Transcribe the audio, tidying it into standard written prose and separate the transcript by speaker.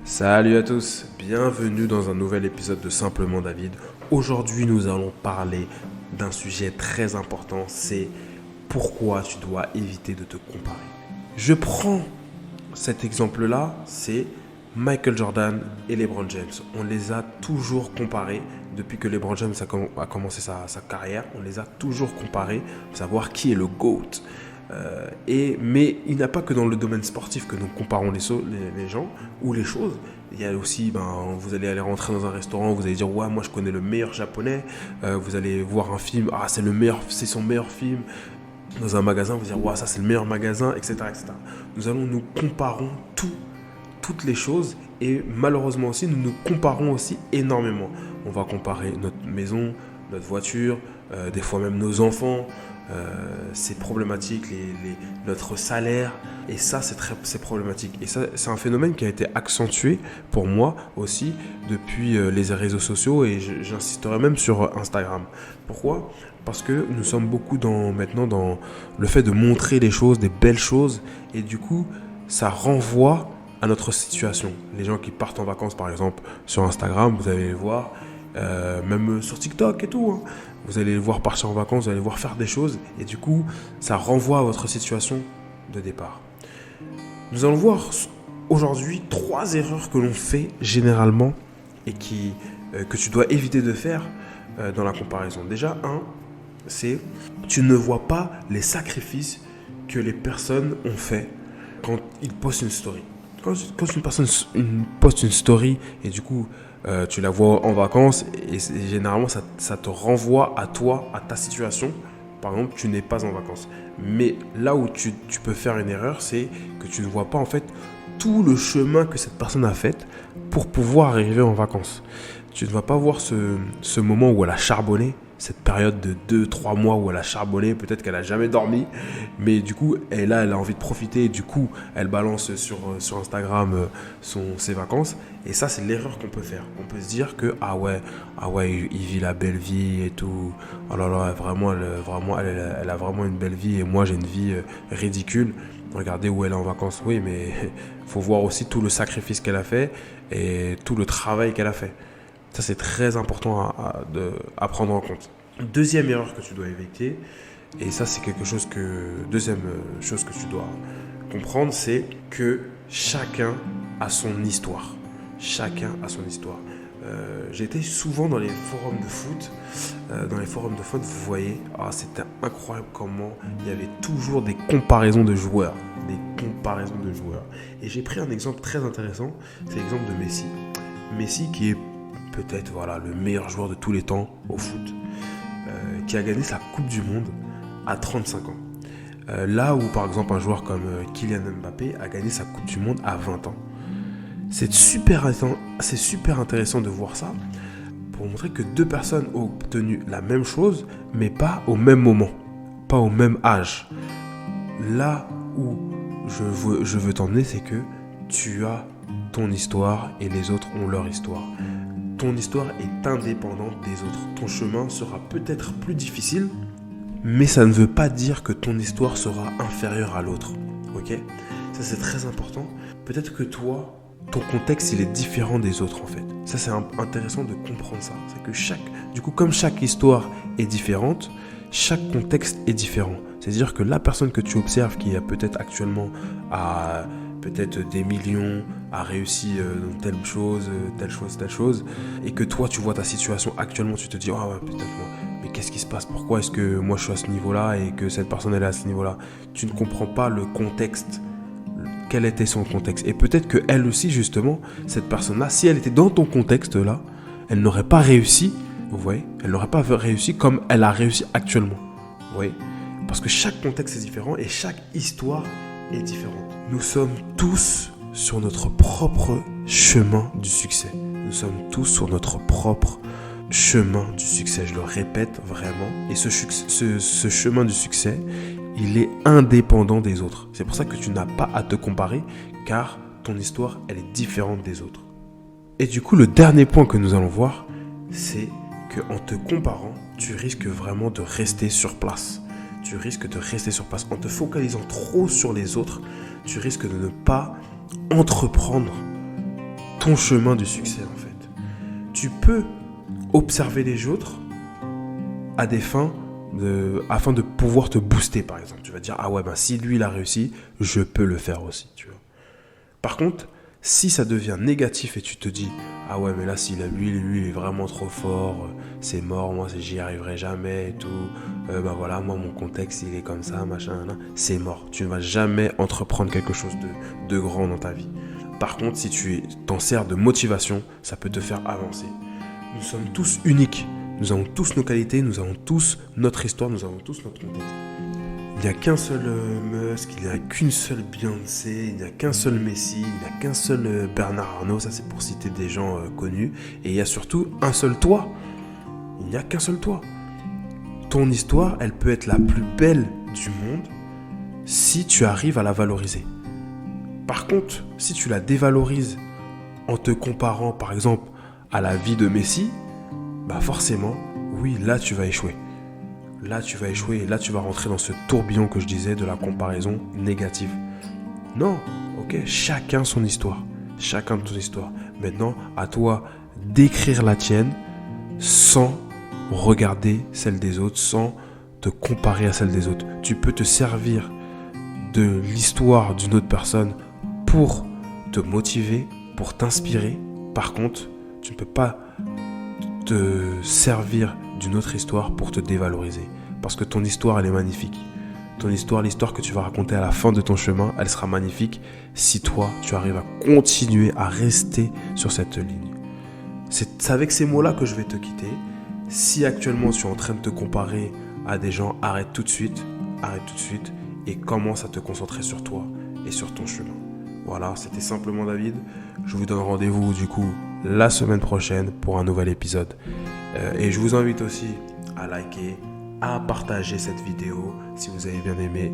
Speaker 1: Salut à tous, bienvenue dans un nouvel épisode de Simplement David. Aujourd'hui, nous allons parler d'un sujet très important, c'est pourquoi tu dois éviter de te comparer. Je prends cet exemple-là, c'est Michael Jordan et LeBron James. On les a toujours comparés depuis que LeBron James a commencé sa carrière. On les a toujours comparés pour savoir qui est le GOAT. Mais il n'y a pas que dans le domaine sportif que nous comparons les gens ou les choses. Il y a aussi, vous allez aller rentrer dans un restaurant, vous allez dire ouais, moi je connais le meilleur japonais. Vous allez voir un film, ah c'est son meilleur film. Dans un magasin, vous allez dire ouais, ça c'est le meilleur magasin, etc., etc. Nous comparons toutes les choses et malheureusement aussi nous nous comparons aussi énormément. On va comparer notre maison, notre voiture, des fois même nos enfants. C'est problématique, notre salaire, et ça c'est problématique. Et ça c'est un phénomène qui a été accentué pour moi aussi depuis les réseaux sociaux, et j'insisterai même sur Instagram. Pourquoi ? Parce que nous sommes beaucoup maintenant dans le fait de montrer les choses, des belles choses, et du coup ça renvoie à notre situation. Les gens qui partent en vacances par exemple sur Instagram, vous allez les voir, même sur TikTok et tout, hein. Vous allez les voir partir en vacances, vous allez les voir faire des choses, et du coup, ça renvoie à votre situation de départ. Nous allons voir aujourd'hui 3 erreurs que l'on fait généralement et que tu dois éviter de faire dans la comparaison. Déjà, c'est tu ne vois pas les sacrifices que les personnes ont fait quand ils postent une story. Quand une personne poste une story et du coup tu la vois en vacances, et généralement ça te renvoie à toi, à ta situation. Par exemple, tu n'es pas en vacances. Mais là où tu peux faire une erreur, c'est que tu ne vois pas en fait tout le chemin que cette personne a fait pour pouvoir arriver en vacances. Tu ne vas pas voir ce moment où elle a charbonné, cette période de 2-3 mois où elle a charbonné, peut-être qu'elle n'a jamais dormi, mais du coup, elle a envie de profiter, et du coup, elle balance sur Instagram ses vacances, et ça, c'est l'erreur qu'on peut faire. On peut se dire que, ah ouais, il vit la belle vie et tout, oh là là, elle a vraiment une belle vie, et moi, j'ai une vie ridicule. Regardez où elle est en vacances, oui, mais il faut voir aussi tout le sacrifice qu'elle a fait, et tout le travail qu'elle a fait. Ça, c'est très important à prendre en compte. Deuxième erreur que tu dois éviter, et ça, c'est deuxième chose que tu dois comprendre, c'est que chacun a son histoire. Chacun a son histoire. J'étais souvent dans les forums de foot. Vous voyez, c'était incroyable comment il y avait toujours des comparaisons de joueurs. Et j'ai pris un exemple très intéressant, c'est l'exemple de Messi. Messi qui est peut-être le meilleur joueur de tous les temps au foot, qui a gagné sa Coupe du Monde à 35 ans. Là où par exemple un joueur comme Kylian Mbappé a gagné sa Coupe du Monde à 20 ans. C'est super intéressant de voir ça pour montrer que deux personnes ont obtenu la même chose, mais pas au même moment, pas au même âge. Là où je veux t'emmener, c'est que tu as ton histoire et les autres ont leur histoire. Ton histoire est indépendante des autres. Ton chemin sera peut-être plus difficile, mais ça ne veut pas dire que ton histoire sera inférieure à l'autre. Ok ? Ça, c'est très important. Peut-être que toi, ton contexte, il est différent des autres, en fait. Ça, c'est intéressant de comprendre ça. C'est que comme chaque histoire est différente, chaque contexte est différent. C'est-à-dire que la personne que tu observes, qui a peut-être actuellement peut-être des millions, a réussi dans telle chose, et que toi tu vois ta situation actuellement, tu te dis ah ouais, peut-être moi, mais qu'est-ce qui se passe, pourquoi est-ce que moi je suis à ce niveau-là et que cette personne elle est à ce niveau-là. Tu ne comprends pas le contexte, quel était son contexte, et peut-être que elle aussi justement, cette personne-là, si elle était dans ton contexte là, elle n'aurait pas réussi, vous voyez, elle n'aurait pas réussi comme elle a réussi actuellement, vous voyez, parce que chaque contexte est différent et chaque histoire est différente. Nous sommes tous sur notre propre chemin du succès. Nous sommes tous sur notre propre chemin du succès. Je le répète vraiment. Et ce chemin du succès, il est indépendant des autres. C'est pour ça que tu n'as pas à te comparer, car ton histoire, elle est différente des autres. Et du coup, le dernier point que nous allons voir, c'est qu'en te comparant, tu risques vraiment de rester sur place. En te focalisant trop sur les autres, tu risques de ne pas entreprendre ton chemin du succès en fait. Tu peux observer les autres à des fins afin de pouvoir te booster par exemple. Tu vas dire ah ouais si lui il a réussi, je peux le faire aussi, tu vois. Par contre, si ça devient négatif et tu te dis ah ouais mais là s'il a lui il est vraiment trop fort, c'est mort, moi j'y arriverai jamais et tout, voilà moi mon contexte il est comme ça machin, c'est mort, tu ne vas jamais entreprendre quelque chose de grand dans ta vie. Par contre si tu t'en sers de motivation, ça peut te faire avancer. Nous sommes tous uniques, nous avons tous nos qualités, nous avons tous notre histoire, nous avons tous notre contexte. Il n'y a qu'un seul Musk, il n'y a qu'une seule Beyoncé, il n'y a qu'un seul Messi, il n'y a qu'un seul Bernard Arnault, ça c'est pour citer des gens connus. Et il y a surtout un seul toi. Il n'y a qu'un seul toi. Ton histoire, elle peut être la plus belle du monde si tu arrives à la valoriser. Par contre, si tu la dévalorises en te comparant par exemple à la vie de Messi, forcément, oui, là tu vas échouer. Là tu vas échouer et là tu vas rentrer dans ce tourbillon que je disais de la comparaison négative. Non, ok, chacun son histoire. Chacun ton histoire. Maintenant, à toi d'écrire la tienne sans regarder celle des autres, sans te comparer à celle des autres. Tu peux te servir de l'histoire d'une autre personne pour te motiver, pour t'inspirer. Par contre, tu ne peux pas te servir d'une autre histoire pour te dévaloriser. Parce que ton histoire, elle est magnifique. Ton histoire, l'histoire que tu vas raconter à la fin de ton chemin, elle sera magnifique si toi, tu arrives à continuer à rester sur cette ligne. C'est avec ces mots-là que je vais te quitter. Si actuellement tu es en train de te comparer à des gens, arrête tout de suite et commence à te concentrer sur toi et sur ton chemin. Voilà, c'était simplement David. Je vous donne rendez-vous du coup la semaine prochaine pour un nouvel épisode. Et je vous invite aussi à liker, à partager cette vidéo si vous avez bien aimé